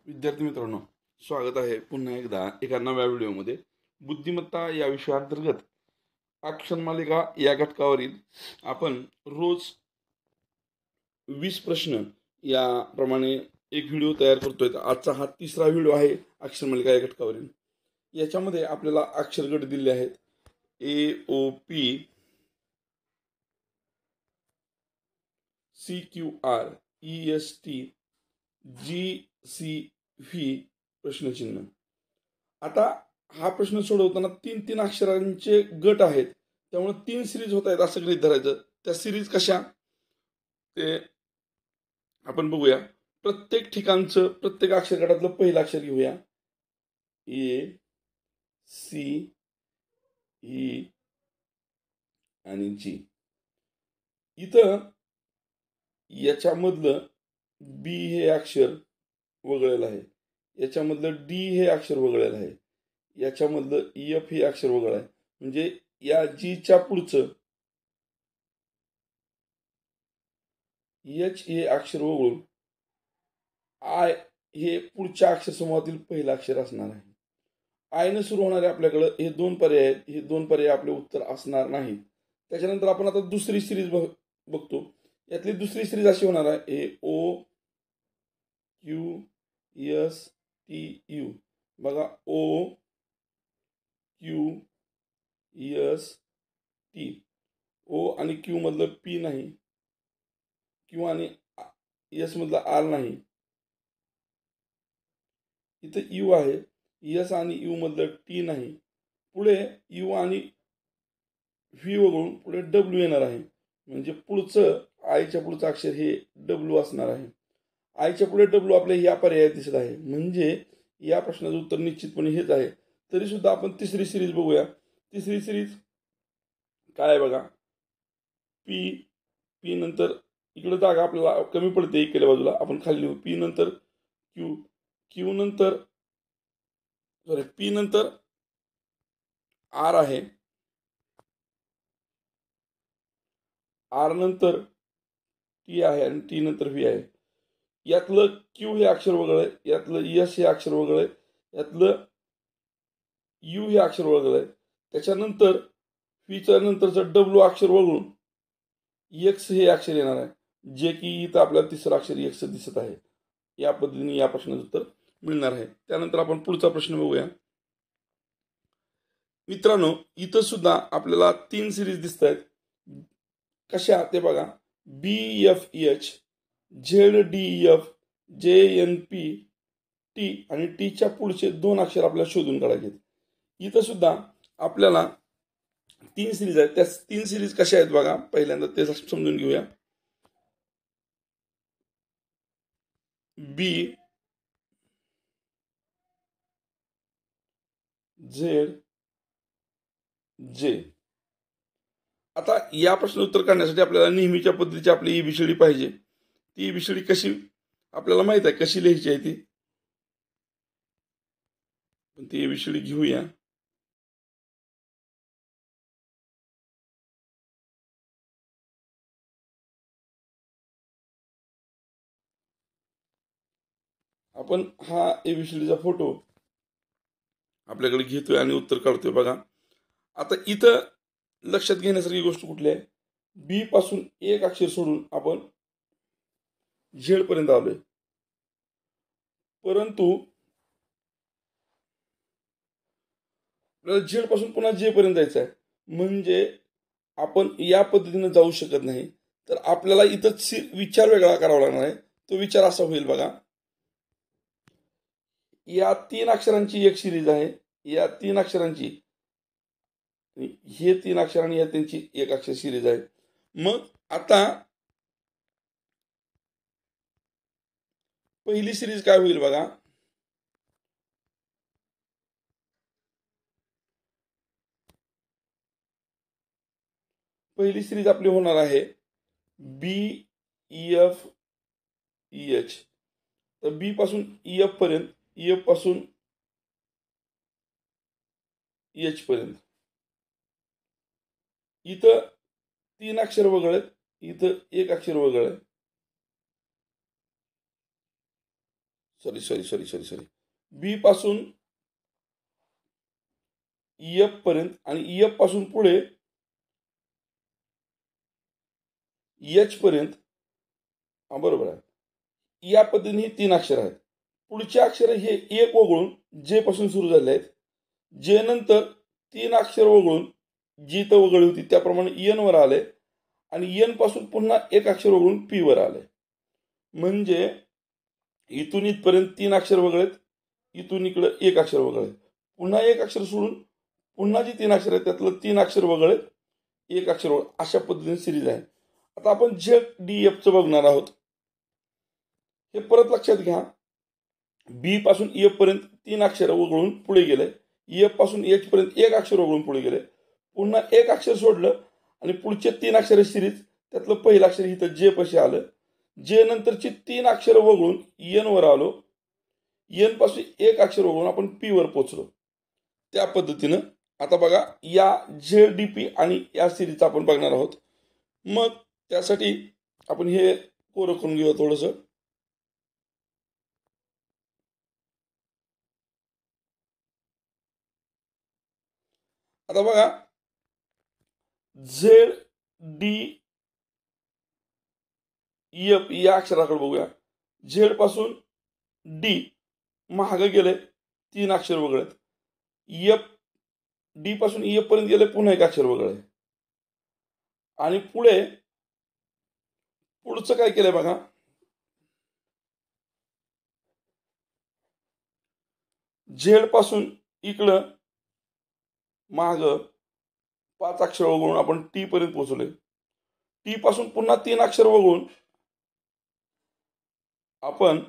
विद्यार्थी मित्रांनो, स्वागत आहे पुन्हा एकदा एका नव्या व्हिडिओमध्ये. बुद्धिमत्ता या विषयाअंतर्गत अक्षर मालिका या घटकावरील आपण रोज 20 प्रश्न याप्रमाणे एक व्हिडिओ तयार करतोय. आजचा हा तिसरा व्हिडिओ आहे अक्षर मालिका या घटकावरील. याच्यामध्ये आपल्याला अक्षर गट दिले आहेत AOP, CQR, EST, GCV प्रश्नचिन्ह. आता हा प्रश्न सोडवताना तीन तीन अक्षरांचे गट आहेत, त्यामुळे 3 सिरीज होत आहेत असं गृहीत धरायचं. त्या सिरीज कशा ते आपण बघूया. प्रत्येक ठिकाणचं प्रत्येक अक्षर गटातलं पहिलं अक्षर घेऊया. A, C, E आणि G. इथं याच्यामधलं B हे अक्षर वगळलेलं आहे, याच्यामधलं D हे अक्षर वगळलेलं आहे, याच्यामधलं F हे अक्षर वगळलं आहे. म्हणजे या G च्या पुढचं H हे अक्षर वगळून I हे पुढच्या अक्षर समूहातील पहिलं अक्षर असणार आहे. I ने सुरू होणारे आपल्याकडे हे दोन पर्याय आहेत. हे दोन पर्याय आपले उत्तर असणार नाहीत. त्याच्यानंतर आपण आता दुसरी सिरीज बघतो. यातली दुसरी सिरीज अशी होणार आहे O Q S T U. बघा, O Q S T. O आणि Q मधलं P नाही, Q आणि S मधला R नाही. इथं U आहे, S आणि U मधलं T नाही. पुढे U आणि V वगळून पुढे W येणार आहे. म्हणजे पुढचं आयच्या पुढचं अक्षर हे W असणार आहे. आयच्या पुढे W आपल्या या पर्यायात दिसत आहे. म्हणजे या प्रश्नाचं उत्तर निश्चितपणे हेच आहे. तरी सुद्धा आपण तिसरी सिरीज बघूया. तिसरी सिरीज काय आहे बघा. P नंतर इकडे जागा आपल्याला कमी पडते इकडल्या बाजूला, आपण खाली लिहू. P नंतर Q नंतर P नंतर R आहे, R नंतर T आहे आणि T नंतर V आहे. यातलं Q हे अक्षर वगळलंय, यातलं S हे अक्षर वगळलंय, यातलं U हे अक्षर वगळलंय. त्याच्यानंतर Vच्या नंतरचं W अक्षर वगळून X हे अक्षर येणार आहे, जे की इथं आपल्याला तिसरं अक्षर X दिसत आहे. या पद्धतीने या प्रश्नाचं उत्तर मिळणार आहे. त्यानंतर आपण पुढचा प्रश्न बघूया. मित्रांनो, इथं सुद्धा आपल्याला 3 सिरीज दिसत आहेत. कशा ते बघा. BFH, ZDF, JNP, T आणि टीच्या पुढचे 2 अक्षर आपल्याला शोधून काढायचे. इथं सुद्धा आपल्याला 3 सिरीज आहेत. त्या 3 सिरीज कशा आहेत बघा, पहिल्यांदा ते समजून घेऊया. B, Z, J. आता या प्रश्नाचं उत्तर काढण्यासाठी आपल्याला नेहमीच्या पद्धतीची आपली ABCD पाहिजे. ती ABCD कशी आपल्याला माहित आहे, कशी लिहायची आहे ती. पण ती ABCD घेऊया. आपण हा ABCDचा फोटो आपल्याकडे घेतोय आणि उत्तर काढतोय बघा. आता इथं लक्षात घेण्यासारखी गोष्ट कुठली आहे. B पासून एक अक्षर सोडून आपण Z पर्यंत आलोय, परंतु आपल्याला Z पासून पुन्हा J पर्यंत जायचं आहे. म्हणजे आपण या पद्धतीने जाऊ शकत नाही. तर आपल्याला इथं विचार वेगळा करावा लागणार आहे. तो विचार असा होईल बघा. या 3 अक्षरांची एक सिरीज आहे, या 3 अक्षरांची, हे 3 अक्षर आणि या त्यांची एक अक्षर सिरीज आहे. मग आता पहिली सिरीज काय होईल बघा. पहिली सिरीज आपली होणार आहे BEF EH. तर B पासून EF पर्यंत, EF पासून EH पर्यंत. इथं 3 अक्षर वगळलेत, इथं एक अक्षर वगळलंय. सॉरी बी पासून एफ पर्यंत आणि एफ पासून पुढे एच पर्यंत, बरोबर आहे. या पद्धतीने ही 3 अक्षर आहेत. पुढचे अक्षर हे एक वगळून जे पासून सुरू झाले आहेत. जे नंतर 3 अक्षर वगळून जी तर वगळली होती त्याप्रमाणे एन वर आले आणि एन पासून पुन्हा एक अक्षर वगळून पी वर आले. म्हणजे इथून इथपर्यंत 3 अक्षर वगळेत, इथून इकडे एक अक्षर वगळे, पुन्हा एक अक्षर सोडून पुन्हा जी 3 अक्षर आहेत त्यातलं 3 अक्षर वगळेत, एक अक्षर वगळ, अशा पद्धतीने सिरीज आहे. आता आपण ZDF चं बघणार आहोत. हे परत लक्षात घ्या. बी पासून एफ पर्यंत 3 अक्षर वगळून पुढे गेले, एफ पासून एच पर्यंत एक अक्षर वगळून पुढे गेले, पुन्हा एक अक्षर सोडलं आणि पुढचे 3 अक्षर सिरीज, त्यातलं पहिलं अक्षर इथं जे पाशी आलं. जे नंतरची 3 अक्षर वगळून एन वर आलो, एन पासून एक अक्षर वगळून आपण पी वर पोहोचलो. त्या पद्धतीनं आता बघा या ZDP आणि या सिरीजचा आपण बघणार आहोत. मग त्यासाठी आपण हे कोरं करून घेऊया थोडंसं. आता बघा ZDF या अक्षराकडे बघूया. झेड पासून डी मागे गेले, 3 अक्षर वगळेत. एफ डी पासून एफ पर्यंत गेले, पुन्हा एक अक्षर वगळे. आणि पुढचं काय केलंय बघा. झेड पासून इकडं माग 5 अक्षर वगळून आपण टी पर्यंत पोहोचलोय. टी पासून पुन्हा 3 अक्षर वगळून आपण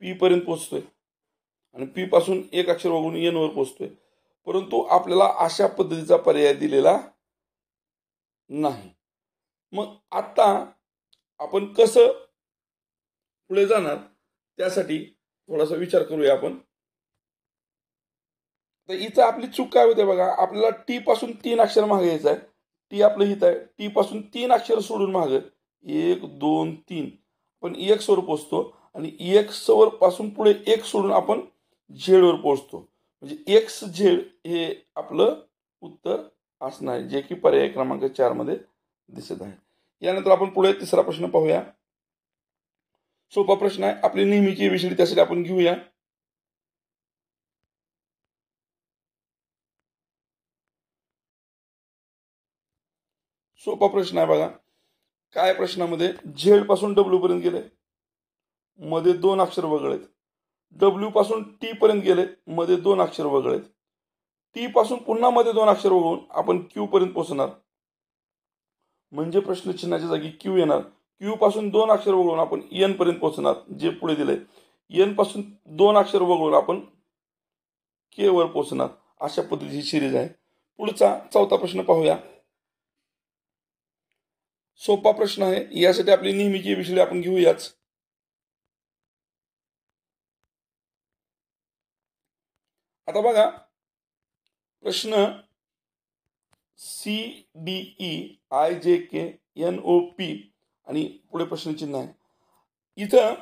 पी पर्यंत पोहोचतोय आणि पी पासून एक अक्षर वगळून एन वर पोहोचतोय. परंतु आपल्याला अशा पद्धतीचा पर्याय दिलेला नाही. मग आता आपण कसं पुढे जाणार त्यासाठी थोडासा विचार करूया आपण. तर इथं आपली चूक काय होते बघा. आपल्याला टी पासून 3 अक्षर मागे यायचं आहे. टी आपलं हित आहे. टी पासून 3 अक्षर सोडून मागे 1 2 3 आपण एक्स वर पोहोचतो आणि एक्स वर पासून पुढे एक सोडून आपण झेड वर पोहोचतो. म्हणजे एक्स झेड हे आपलं उत्तर असणार आहे, जे की पर्याय क्रमांक 4 मध्ये दिसत आहे. यानंतर आपण पुढे तिसरा प्रश्न पाहूया. सोपा प्रश्न आहे. आपली नेहमीची ABCD त्यासाठी आपण घेऊया. सोपा प्रश्न आहे बघा. काय प्रश्नामध्ये झेड पासून डब्ल्यू पर्यंत गेले, मध्ये 2 अक्षर वगळेत. डब्ल्यू पासून टी पर्यंत गेले, मध्ये 2 अक्षर वगळेत. टी पासून पुन्हा मध्ये 2 अक्षर वगळून आपण क्यू पर्यंत पोहोचणार. म्हणजे प्रश्न चिन्हाच्या जागी क्यू येणार. क्यू पासून 2 अक्षर वगळून आपण एन पर्यंत पोहोचणार, जे पुढे दिले. एन पासून 2 अक्षर वगळून आपण के वर पोहोचणार. अशा पद्धतीची सिरीज आहे. पुढचा चौथा प्रश्न पाहूया. सोपा प्रश्न आहे. यासाठी आपली नेहमीची ABCD आपण घेऊयाच. आता बघा प्रश्न CDEIJKNOP आणि पुढे प्रश्नचिन्ह आहे. इथं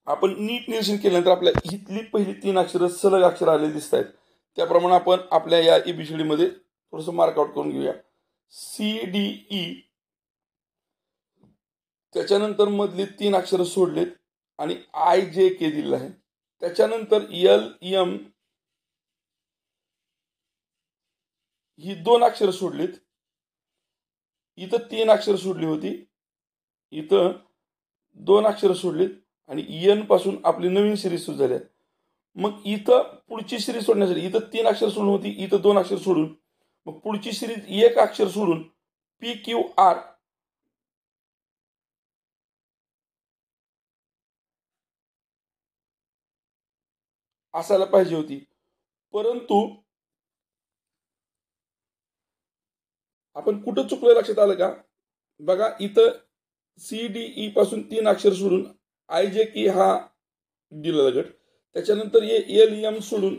आपण नीट निरीक्षण केल्यानंतर आपल्या इथली पहिली 3 अक्षर सलग अक्षर आले दिसत आहेत. त्याप्रमाणे आपण आपल्या या ABCD मध्ये थोडंसं मार्कआउट करून घेऊया. CDE, त्याच्यानंतर मधली 3 अक्षर सोडलेत आणि IJK दिलेलं आहे. त्याच्यानंतर LM ही 2 अक्षर सोडलीत. इथं 3 अक्षर सोडली होती, इथं 2 अक्षर सोडलीत आणि एन पासून आपली नवीन सिरीज सुरू झाली. मग इथं पुढची सिरीज सोडण्यासाठी इथं 3 अक्षर सोडून होती, इथं 2 अक्षर सोडून मग पुढची सिरीज एक अक्षर सोडून PQR असायला पाहिजे होती. परंतु आपण कुठं चुकलं लक्षात आलं का बघा. इथं CDE पासून 3 अक्षर सोडून IJK हा दिलेला गट, त्याच्यानंतर LM सोडून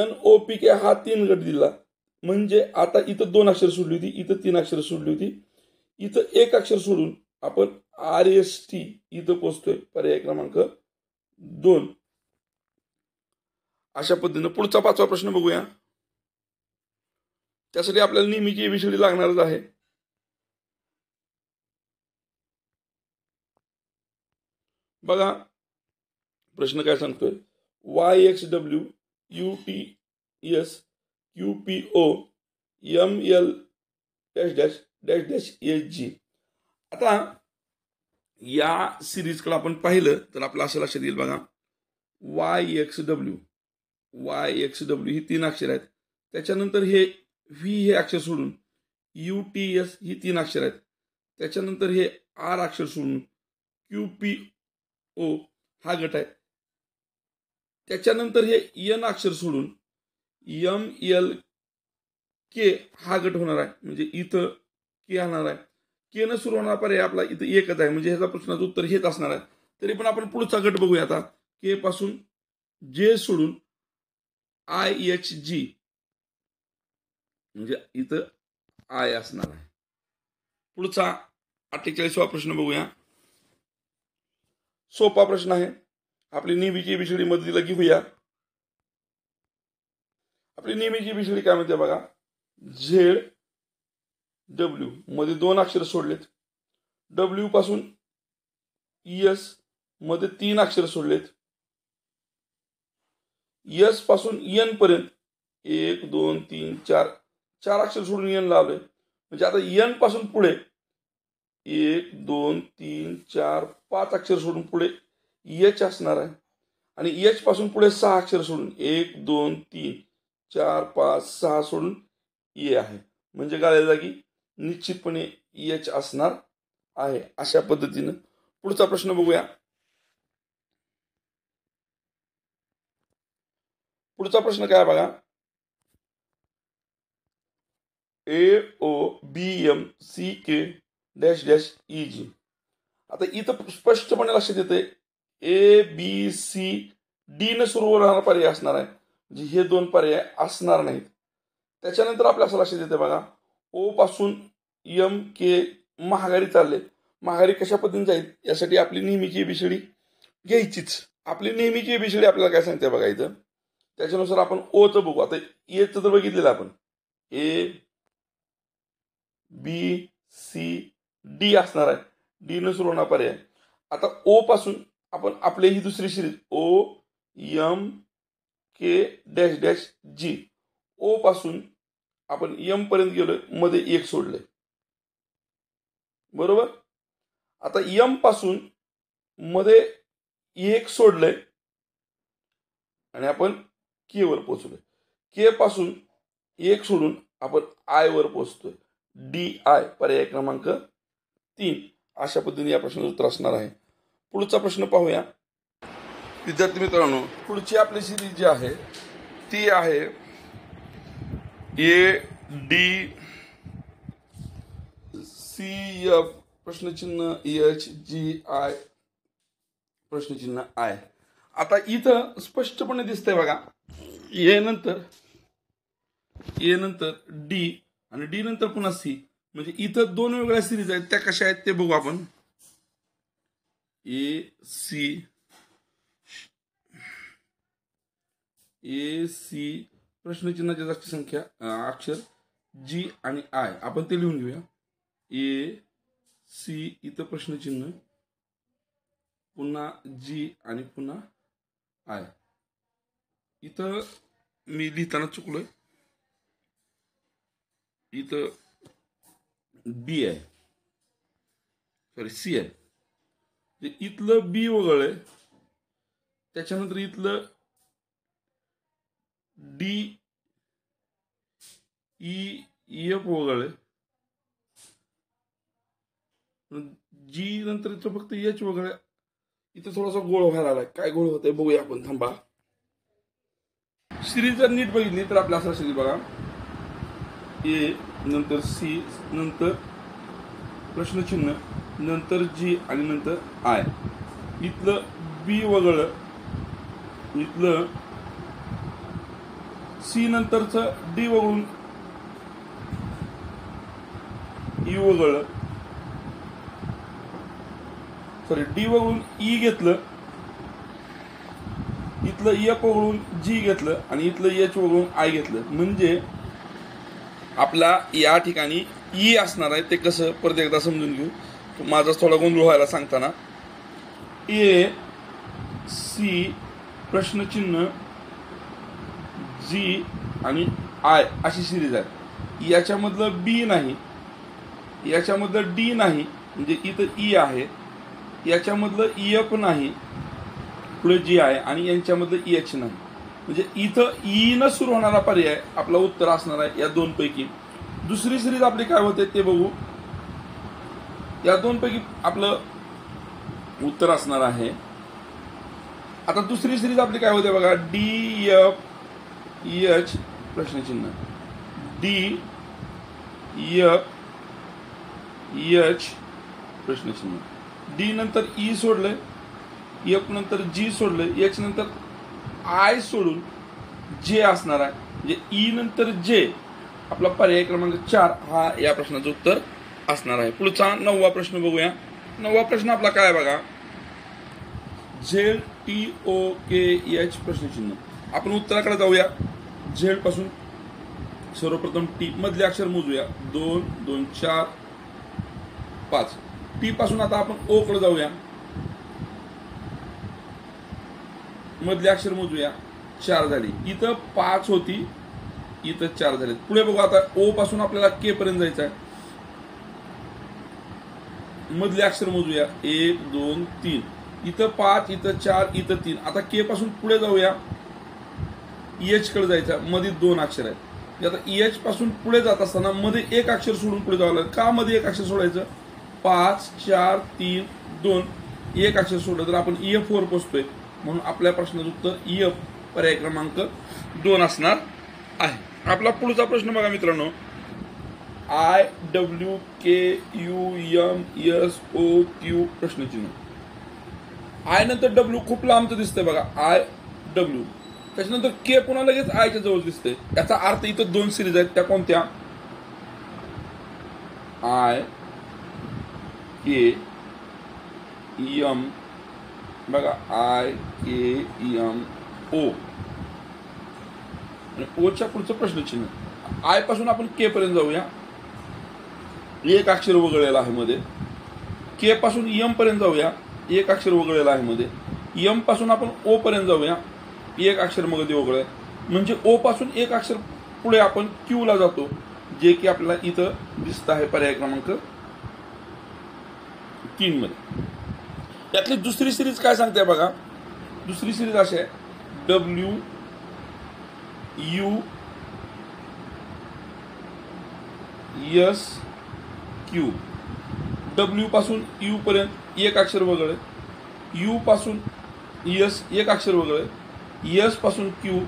NOPK हा 3 गट दिला. म्हणजे आता इथं 2 अक्षर सोडली होती, इथं 3 अक्षर सोडली होती, इथं एक अक्षर सोडून आपण RST इथं पोचतोय, पर्याय क्रमांक 2. अशा पद्धतीनं पुढचा 5वा प्रश्न बघूया. त्यासाठी आपल्याला नेहमीची ABCD लागणारच आहे. बघा प्रश्न काय सांगतोय. YXW UTS QPO ML -SG. आता या सिरीजकडे आपण पाहिलं तर आपलं असं लक्षात येईल बघा. YXW ही 3 अक्षर आहेत. त्याच्यानंतर हे V हे अक्षर सोडून UTS ही 3 अक्षर आहेत. त्याच्यानंतर हे R अक्षर सोडून QPO हा गट आहे. त्याच्यानंतर हे N अक्षर सोडून MLK हा गट होणार आहे. म्हणजे इथं K येणार आहे. K न सुरू होणार पर्याय आपला इथं एकच आहे. म्हणजे ह्याचा प्रश्नाचं उत्तर हेच असणार आहे. तरी पण आपण पुढचा गट बघूया आता. K पासून J सोडून IHG म्हणजे इथं I असणार आहे. पुढचा 48वा प्रश्न बघूया. सोपा प्रश्न आहे. आपली नेहमीची ABCD मदतीला घेऊया. आपली नेहमीची ABCD काय म्हणते बघा. ZW मध्ये 2 अक्षर सोडलेत. W पासून ES मध्ये 3 अक्षर सोडलेत. S पासून N पर्यंत 1 2 3 4 अक्षर सोडून N लावले. म्हणजे आता N पासून पुढे 1 2 3 4 5 अक्षर सोडून पुढे H असणार आहे. आणि H पासून पुढे 6 अक्षर सोडून 1 2 3 4 5 6 सोडून E आहे. म्हणजे गाळ्या जागी निश्चितपणे H असणार आहे. अशा पद्धतीनं पुढचा प्रश्न बघूया. पुढचा प्रश्न काय बघा. AOBMCK-EG. आता इथं स्पष्टपणे लक्षात येते ABCD न सुरू होणारा पर्याय असणार आहे. म्हणजे हे 2 पर्याय असणार नाहीत. त्याच्यानंतर आपल्या असं लक्षात येते बघा. O पासून MK महागारी चालले. महागारी कशा पद्धतीने जाईल यासाठी आपली नेहमीची ABCD घ्यायचीच. आपली नेहमीची ABCD आपल्याला काय सांगते बघा इथं. त्याच्यानुसार आपण ओचं बघू. आता एचं तर बघितलेलं आपण. ABCD असणार आहे. D न सुरू होणार पर्याय. आता O पासून आपण आपली ही दुसरी सिरीज OMK-G. O पासून आपण M पर्यंत गेलोय. मध्ये 1 सोडले. बरोबर. आता M पासून मध्ये 1 सोडलंय आणि आपण K वर पोहोचलोय. K पासून 1 सोडून आपण I वर पोहोचतोय. DI पर्याय क्रमांक 3. अशा पद्धतीने या प्रश्नाचं उत्तर असणार आहे. पुढचा प्रश्न पाहूया. विद्यार्थी मित्रांनो, पुढची आपली सिरीज जी आहे ती आहे ADCF प्रश्नचिन्ह HGI प्रश्नचिन्ह I. आता इथं स्पष्टपणे दिसतंय बघा. A नंतर D आणि D नंतर पुन्हा C. म्हणजे इथं 2 वेगळ्या सिरीज आहेत. त्या कशा आहेत ते बघू आपण. AC प्रश्नचिन्हाची जास्त संख्या अक्षर G आणि I आपण ते लिहून घेऊया. AC इथं प्रश्नचिन्ह पुन्हा G आणि पुन्हा I. इथं मी लिहिताना चुकलोय. इथं B आहे, सॉरी C आहे. इथलं B वगळलंय. त्याच्यानंतर इथलं DEF वगळलंय. G नंतर इथं फक्त H वगळलंय. इथं थोडासा गोळ व्हायला लागलाय. काय गोळ होतंय बघूया आपण. थांबा. सिरीज जर नीट बघितली तर आपल्या असं सिरीज बघा. A नंतर C नंतर प्रश्नचिन्ह नंतर G आणि नंतर I. इथलं B वगळलं. इथलं C नंतरचं D वगळून E वगळलं. सॉरी डी वगळून ई घेतलं, इथलं एफ वगळून जी घेतलं आणि इथलं एच वगळून आय घेतलं, म्हणजे आपला या ठिकाणी ई असणार आहे. ते कसं परत एकदा समजून घेऊ, माझा थोडा गोंधळ व्हायला सांगताना. ए सी प्रश्नचिन्ह जी आणि आय अशी सिरीज आहे. याच्यामधलं बी नाही, याच्यामधलं डी नाही, म्हणजे इथं ई आहे, याच्यामधलं एफ नाही, पुढे जी आहे, आणि यांच्यामधलं एच नाही. म्हणजे इथं ई न सुरू होणारा पर्याय आपला उत्तर असणार आहे या दोन पैकी. दुसरी सिरीज आपली काय होते ते बघू. या दोन पैकी आपलं उत्तर असणार आहे. आता दुसरी सिरीज आपली काय होते बघा, डी एफ एच प्रश्नचिन्ह, डी एफ एच प्रश्नचिन्ह, डी नंतर ई सोडले, एफ नंतर जी सोडले, एच नंतर आय सोडून जे असणार आहे. म्हणजे ई नंतर जे आपला पर्याय क्रमांक 4 हा या प्रश्नाचं उत्तर असणार आहे. पुढचा 9वा प्रश्न बघूया. 9वा प्रश्न आपला काय बघा, ZTOKH प्रश्नचिन्ह. आपण उत्तराकडे जाऊया. झेड पासून सर्वप्रथम टी मधले अक्षर मोजूया. 2 2 4 5. टी पासून आता आपण ओ कडे जाऊया. मधले अक्षर मोजूया. 4 झाली. इथं 5 होती, इथं 4 झाले. पुढे बघू आता ओ पासून आपल्याला के पर्यंत जायचं आहे. मधले अक्षर मोजूया. 1 2 3. इथं 5, इथं 4, इथं 3. आता के पासून पुढे जाऊया. एच कडे जायचं. मध्ये 2 अक्षर आहेत. आता एच पासून पुढे जात असताना मध्ये एक अक्षर सोडून पुढे जावं लागेल. का मध्ये एक अक्षर सोडायचं? 5 4 3 2 एक अक्षर सोडलं तर आपण EF वर पोहोचतोय. म्हणून आपल्या प्रश्नाचं उत्तर EF पर्याय क्रमांक 2 असणार आहे. आपला पुढचा प्रश्न बघा मित्रांनो, IWKUMSOQ प्रश्नचिन्ह. आय नंतर डब्ल्यू खूप लांबचं दिसतंय बघा, IW. त्याच्यानंतर के पुन्हा लगेच आयच्या जवळ दिसतंय. याचा अर्थ इथं 2 सिरीज आहेत. त्या कोणत्या? IKEM बघा, IKEMO. ओच्या पुढचं प्रश्नचिन्ह. आय पासून आपण के पर्यंत जाऊया. एक अक्षर वगळलेलं आहे मध्ये. के पासून एम पर्यंत जाऊया. एक अक्षर वगळलेलं आहे मध्ये. एम पासून आपण ओ पर्यंत जाऊया. एक अक्षर मध्ये वगळलंय. म्हणजे ओ पासून एक अक्षर पुढे आपण क्यू ला जातो, जे की आपल्याला इथं दिसत आहे पर्याय क्रमांक 3 मध्ये. यातली दुसरी सिरीज काय सांगते बघा. दुसरी सिरीज अशी आहे, WUSQ. डब्ल्यू पासून यू पर्यंत एक अक्षर वगळले. यू पासून यस एक अक्षर वगळले. यस पासून क्यू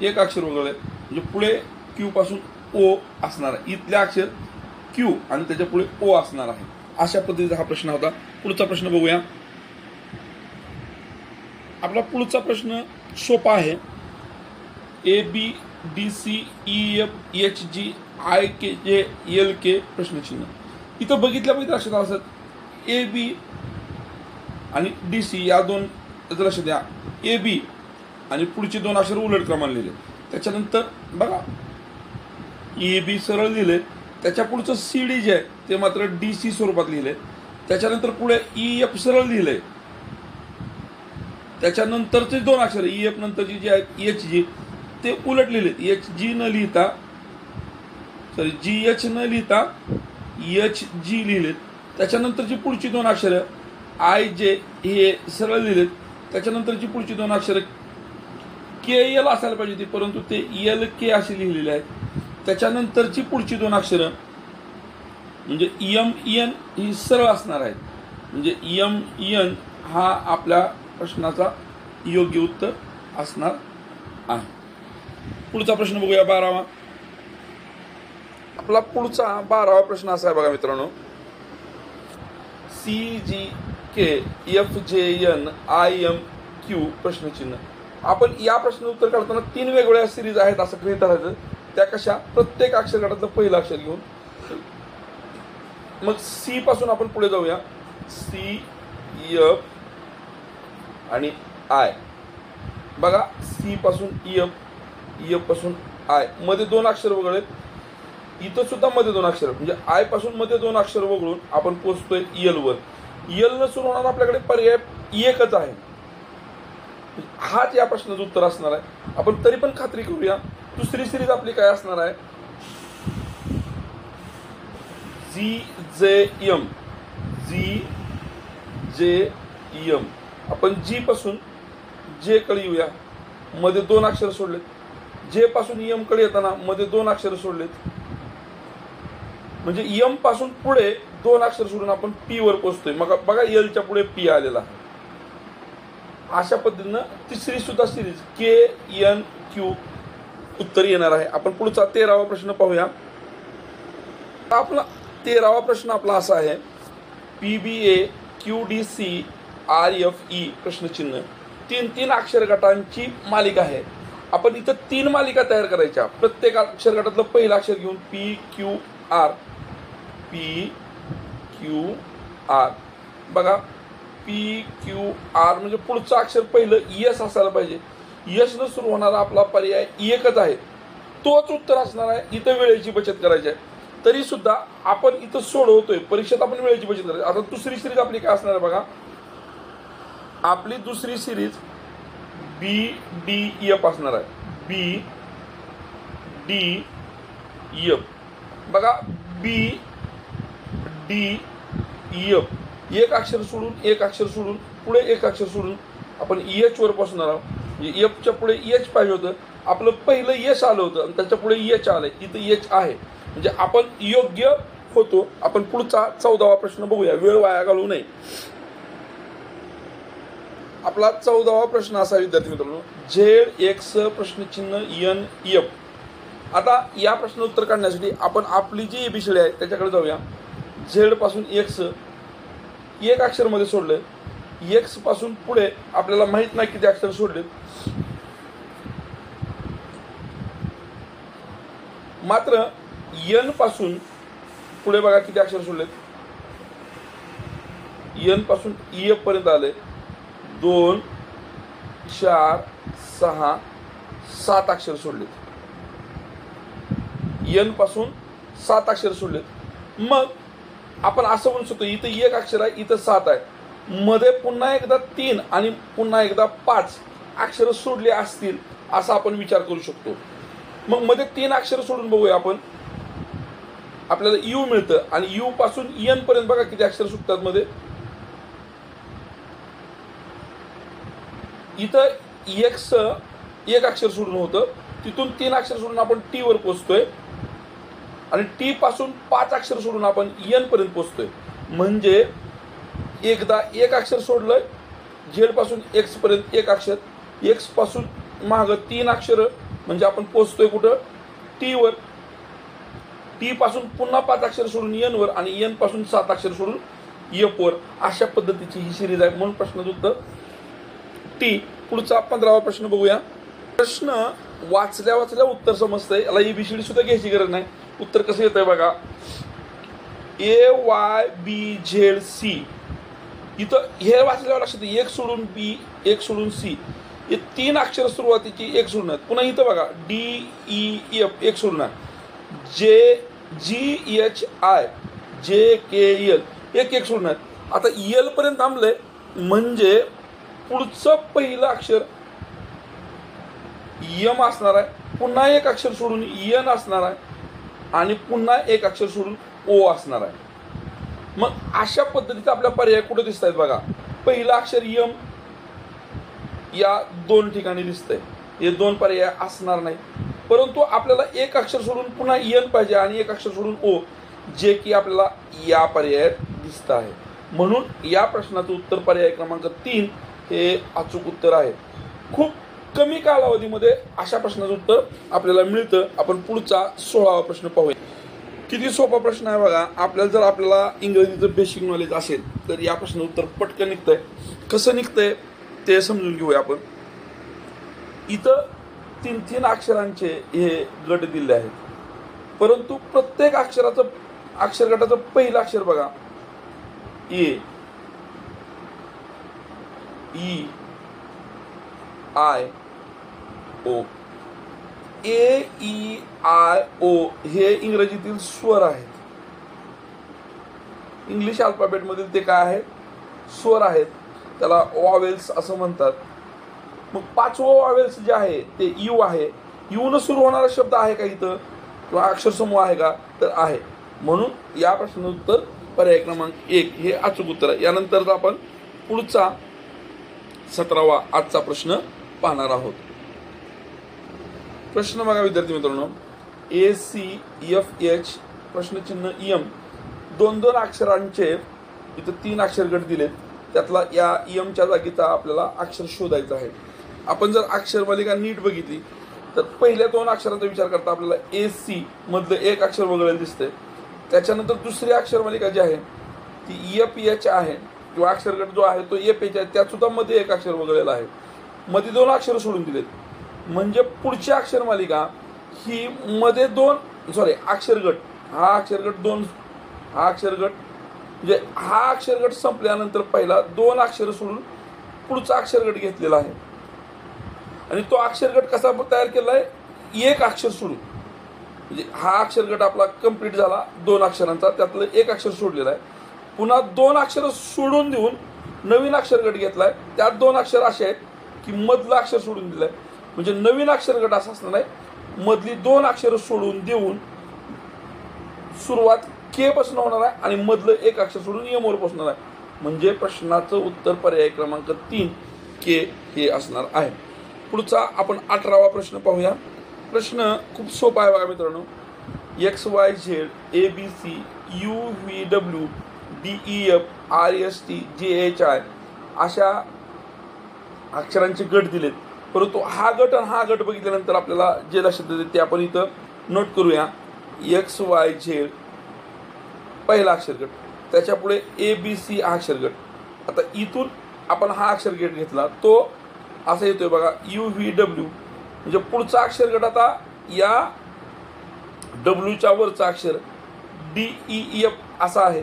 एक अक्षर वगळले. म्हणजे पुढे क्यू पासून ओ असणार आहे. इथले अक्षर क्यू आणि त्याच्या पुढे ओ असणार आहे. अशा पद्धतीचा हा प्रश्न होता. पुढचा प्रश्न बघूया. आपला पुढचा प्रश्न सोपा आहे. ABDCEFHGIKJLK प्रश्नचिन्ह. इथं बघितल्या लक्षात असत, AB आणि DC या दोन लक्षात द्या. AB आणि पुढचे 2 अक्षर उलट क्रमाने लिहिले. त्याच्यानंतर बघा AB सरळ लिहिले. त्याच्या पुढचं CD जे आहे ते मात्र DC स्वरूपात लिहिले. त्याच्यानंतर पुढे EF सरळ लिहिले. त्याच्यानंतरचे 2 अक्षर EF नंतरची जी आहेत HG ते उलट लिहिलेत. HG न लिहिता GH न लिहिता HG लिहिलेत. त्याच्यानंतरची पुढची 2 अक्षर IJ हे सरळ लिहिलेत. त्याच्यानंतरची पुढची 2 अक्षर KL असायला पाहिजे होती, परंतु ते LK अशी लिहिलेली आहेत. त्याच्यानंतरची पुढची 2 अक्षर म्हणजे EMN ही सरळ असणार आहेत. म्हणजे EMN हा आपल्या प्रश्नाचा योग्य उत्तर असणार आहे. पुढचा प्रश्न बघूया 12वा. आपला पुढचा 12वा प्रश्न असा आहे बघा मित्रांनो, CGKFJNIMQ प्रश्नचिन्ह. आपण या प्रश्न उत्तर काढताना 3 वेगवेगळ्या सिरीज आहेत असं गृहीत धरायचं. त्या कशा? प्रत्येक अक्षर गटातलं पहिलं अक्षर घेऊन मग सी पासून आपण पुढे जाऊया. एफ आणि आय. बघा सी पासून एफ पासून आय मध्ये 2 अक्षर वगळलेत. इथं सुद्धा मध्ये 2 अक्षर, म्हणजे आय पासून मध्ये 2 अक्षर वगळून आपण पोहोचतोय एल वर. एल न सुरू होणार आपल्याकडे पर्याय एकच आहे. हाच या प्रश्नाचं उत्तर असणार आहे. आपण तरी पण खात्री करूया. दुसरी सिरीज आपली काय असणार आहे? GJM. आपण जी पासून जे कडे येऊया, मध्ये 2 अक्षर सोडलेत. जे पासून एम कडे येताना मध्ये 2 अक्षर सोडलेत, म्हणजे एम पासून पुढे 2 अक्षर सोडून आपण पी वर पोहोचतोय. मग बघा एलच्या पुढे पी आलेला आहे. अशा पद्धतीनं तिसरी सुद्धा सिरीज KNQ उत्तर येणार आहे. आपण पुढचा 13वा प्रश्न पाहूया. आपला 13वा प्रश्न आपला असा आहे, PBA QDC RFE प्रश्नचिन्ह 3 अक्षर गटांची मालिका आहे. आपण इथं 3 मालिका तयार करायच्या. प्रत्येक अक्षर गटातलं पहिलं अक्षर घेऊन PQR. बघा PQR म्हणजे पुढचं अक्षर पहिलं यस असायला पाहिजे. यस न सुरू होणारा आपला पर्याय एकच आहे, तोच उत्तर असणार आहे. इथं वेळेची बचत करायची आहे. तरी सुद्धा आपण इथं सोडवतोय, परीक्षेत आपण वेळेची बचत करायची. आता दुसरी सिरीज आपली काय असणार आहे बघा. आपली दुसरी सिरीज BDF असणार आहे. BDF. बघा BDF एक अक्षर सोडून पुढे एक अक्षर सोडून आपण एच वर पोहोचणार आहोत. म्हणजे एफच्या पुढे एच पाहिजे होतं. आपलं पहिलं यश आलं होतं आणि त्याच्या पुढे एच आलंय. इथं एच आहे, म्हणजे आपण योग्य होतो. आपण पुढचा 14वा प्रश्न बघूया, वेळ वाया घालवू नये. आपला 14वा प्रश्न असा विद्यार्थी मित्रांनो, ZX प्रश्नचिन्ह NF. आता या प्रश्न उत्तर काढण्यासाठी आपण आपली जी एबीसीडी आहे त्याच्याकडे जाऊया. झेड पासून एक्स एक अक्षर मध्ये सोडलंय. एक्स पासून पुढे आपल्याला माहित नाही किती अक्षर सोडलेत, मात्र एन पासून पुढे बघा किती अक्षर सोडलेत. एन पासून एफ पर्यंत आले 2 4 6 7 अक्षर सोडलेत. एन पासून 7 अक्षर सोडलेत. मग आपण असं म्हणू शकतो इथं 1 अक्षर आहे, इथं 7 आहे. मध्ये पुन्हा एकदा 3 आणि पुन्हा एकदा 5 अक्षर सोडले असतील असा आपण विचार करू शकतो. मग मध्ये 3 अक्षर सोडून बघूया आपण. आपल्याला यू मिळतं आणि यू पासून एन पर्यंत बघा किती अक्षर सुटतात मध्ये. इथं एक्स 1 अक्षर सोडून होतं, तिथून 3 अक्षर सोडून आपण टी वर पोहोचतोय आणि टी पासून 5 अक्षर सोडून आपण एन पर्यंत पोहोचतोय. म्हणजे एकदा 1 अक्षर सोडलंय, झेड पासून एक्स पर्यंत 1 अक्षर, एक्स पासून मागं 3 अक्षर, म्हणजे आपण पोहोचतोय कुठं टी वर. टी पासून पुन्हा 5 अक्षर सोडून एन वर आणि एन पासून 7 अक्षर सोडून एफ वर. अशा पद्धतीची ही सिरीज आहे. म्हणून प्रश्नाचं उत्तर टी. पुढचा 15वा प्रश्न बघूया. प्रश्न वाचल्या उत्तर समजतंय, याला एबीसीडी सुद्धा घ्यायची गरज नाही. उत्तर कसं येतंय बघा. AYBZC. इथं हे वाचल्यावर लक्षात एक सोडून बी, एक सोडून सी, हे 3 अक्षर सुरुवातीची एक सोडून आहेत. पुन्हा इथं बघा DEF एक सोडून आहे. GHI JKL एक सोडून आहेत. आता एल पर्यंत थांबलंय, म्हणजे पुढचं पहिलं अक्षर यम असणार आहे. पुन्हा 1 अक्षर सोडून एन असणार आहे आणि पुन्हा 1 अक्षर सोडून ओ असणार आहे. मग अशा पद्धतीचा आपल्या पर्याय कुठे दिसत आहेत बघा. पहिलं अक्षर यम या 2 ठिकाणी दिसतंय. हे 2 पर्याय असणार नाही, परंतु आपल्याला 1 अक्षर सोडून पुन्हा एन पाहिजे आणि 1 अक्षर सोडून ओ, जे की आपल्याला या पर्यायात दिसत आहे. म्हणून या प्रश्नाचं उत्तर पर्याय क्रमांक 3 हे अचूक उत्तर आहे. खूप कमी कालावधीमध्ये अशा प्रश्नाचं उत्तर आपल्याला मिळतं. आपण पुढचा 16वा प्रश्न पाहूया. किती सोपा प्रश्न आहे बघा. आपल्याला इंग्रजीचं बेसिक नॉलेज असेल तर या प्रश्नाचं उत्तर पटकन निघतंय. कसं निघतंय ते समजून घेऊया आपण. इथं 3 अक्षरांचे हे गट दिले आहेत, परंतु प्रत्येक अक्षर गटाचं पहिलं अक्षर बघा A. E I O. A E I O हे इंग्रजीतील स्वर आहेत. इंग्लिश अल्फाबेटमधील ते काय आहेत? स्वर आहेत. त्याला वॉवेल्स असं म्हणतात. मग पाचवं वॉवेल्स जे आहे ते यू आहे. यू न सुरू होणारा शब्द आहे का इथं किंवा अक्षरसमूह आहे का? तर आहे. म्हणून या प्रश्नाचं उत्तर पर्याय क्रमांक 1 हे अचूक उत्तर आहे. यानंतर आपण पुढचा 17वा आजचा प्रश्न पाहणार आहोत. प्रश्न बघा विद्यार्थी मित्रांनो, ACFH प्रश्नचिन्ह एम 2-2 अक्षरांचे इथं 3 अक्षर गट दिलेत. त्यातला या एमच्या जागीचा आपल्याला अक्षर शोधायचा आहे. आपण जर अक्षरमालिका नीट बघितली तर पहिल्या 2 अक्षरांचा विचार करता आपल्याला AC मधलं एक अक्षर वगळलेलं दिसतंय. त्याच्यानंतर दुसरी अक्षरमालिका जी आहे ती FH आहे किंवा अक्षरगट जो आहे तो FH आहे. त्यात सुद्धा मध्ये एक अक्षर वगळलेलं आहे. मध्ये 2 अक्षर सोडून दिलेत. म्हणजे पुढची अक्षरमालिका ही मध्ये 2 अक्षरगट हा अक्षरगट म्हणजे हा अक्षरगट संपल्यानंतर पहिला 2 अक्षर सोडून पुढचा अक्षरगट घेतलेला आहे. आणि तो अक्षरगट कसा तयार केला आहे? एक अक्षर सोडून. म्हणजे हा अक्षरगट आपला कंप्लीट झाला 2 अक्षरांचा, त्यातलं एक अक्षर सोडलेलं आहे. पुन्हा 2 अक्षर सोडून देऊन नवीन अक्षरगट घेतलाय. त्यात 2 अक्षर असे आहेत की मधलं अक्षर सोडून दिलंय. म्हणजे नवीन अक्षरगट असा असणार आहे मधली 2 अक्षर सोडून देऊन सुरुवात के पासून होणार आहे आणि मधलं एक अक्षर सोडून एम वर पोहोचणार आहे. म्हणजे प्रश्नाचं उत्तर पर्याय क्रमांक 3 के हे असणार आहे. पुढचा आपण 18वा प्रश्न पाहूया. प्रश्न खूप सोपा आहे बघा मित्रांनो. XYZ ABC UVW DEF RST JHI अशा अक्षरांचे गट दिलेत. परंतु हा गट आणि हा गट बघितल्यानंतर आपल्याला जे लक्षात येते ते आपण इथं नोट करूया. XYZ पहिला अक्षरगट, त्याच्या पुढे ABC हा अक्षरगट. आता इथून आपण हा अक्षरगट घेतला तो असा येतोय बघा UVW. म्हणजे पुढचा अक्षरगट आता या डब्ल्यूच्या वरचा अक्षर DEF असा आहे.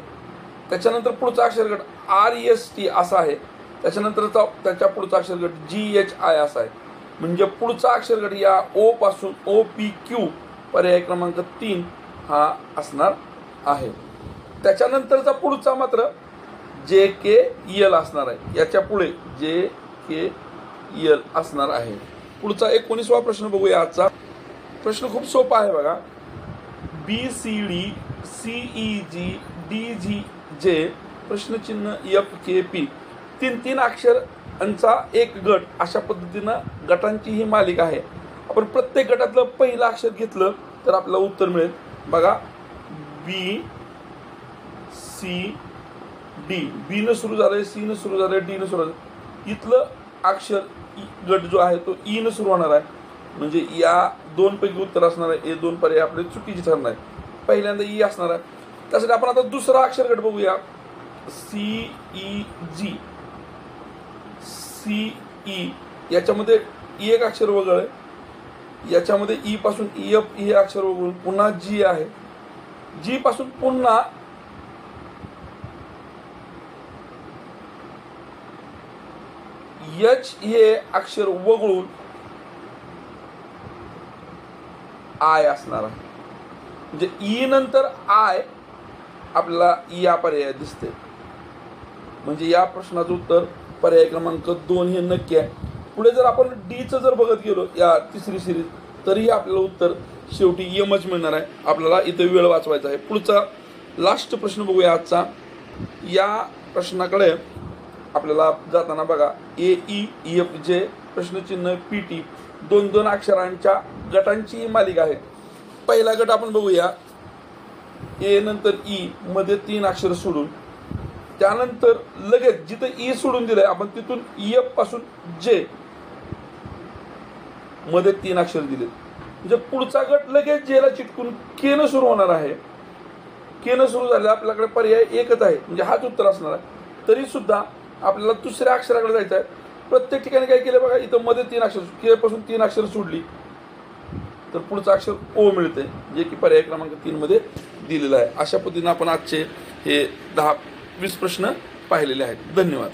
त्याच्यानंतर पुढचा अक्षरगट RST असा आहे. त्याच्यानंतर त्याच्या पुढचा अक्षरगट GHI असा आहे. म्हणजे पुढचा अक्षरगट या O पासून OPQ पर्याय क्रमांक 3 हा असणार आहे. त्याच्यानंतरचा पुढचा मात्र JKL असणार आहे. याच्या पुढे JKL असणार आहे. पुढचा 19वा प्रश्न बघूया. आजचा प्रश्न खूप सोपा आहे बघा. BCD CEG DGJ प्रश्नचिन्ह FKP 3 अक्षरांचा एक गट अशा पद्धतीनं गटांची ही मालिका आहे. आपण प्रत्येक गटातलं पहिलं अक्षर घेतलं तर आपल्याला उत्तर मिळेल. बघा B C D. B न सुरू झालंय, C न सुरू झालंय, D न सुरू झालंय. इथलं अक्षर गट जो आहे तो E न सुरू होणार आहे. म्हणजे या 2 पैकी उत्तर असणार आहे. हे 2 पर्याय आपले चुकीचे ठरणार आहे. पहिल्यांदा E असणार आहे. त्यासाठी आपण आता दुसरा अक्षर गट बघूया. CEG CE याच्यामध्ये एक अक्षर वगळं, याच्यामध्ये E पासून EF हे अक्षर वगळून पुन्हा G आहे. G पासून पुन्हा H हे अक्षर वगळून I असणार आहे. म्हणजे E नंतर I आपल्याला या पर्याय दिसते. म्हणजे या प्रश्नाचं उत्तर पर्याय क्रमांक 2 हे नक्की आहे. पुढे जर आपण डीचं जर बघत गेलो या तिसरी सिरीज तरीही आपल्याला उत्तर शेवटी यमच मिळणार आहे. आपल्याला इथे वेळ वाचवायचा आहे. पुढचा लास्ट प्रश्न बघूया आजचा. या प्रश्नाकडे आपल्याला जाताना बघा AEFJ प्रश्नचिन्ह PT 2 अक्षरांच्या गटांची मालिका आहे. पहिला गट आपण बघूया. A नंतर E मध्ये 3 अक्षर सोडून, त्यानंतर लगेच जिथं E सोडून दिलंय आपण तिथून EF पासून J मध्ये 3 अक्षर दिले. म्हणजे पुढचा गट लगेच J ला चिटकून K न सुरू होणार आहे. K न सुरू झाले आपल्याकडे पर्याय एकच आहे. म्हणजे हाच उत्तर असणार आहे. तरी सुद्धा आपल्याला दुसऱ्या अक्षराकडे जायचं आहे. प्रत्येक ठिकाणी काय केलं बघा. इथं मध्ये 3 अक्षर, K पासून 3 अक्षर सोडली तर पुढचा अक्षर O मिळते, जे की पर्याय क्रमांक 3 मध्ये दिलेलं आहे. अशा पद्धतीने आपण आजचे हे 10-20 प्रश्न पाहिलेले आहेत. धन्यवाद.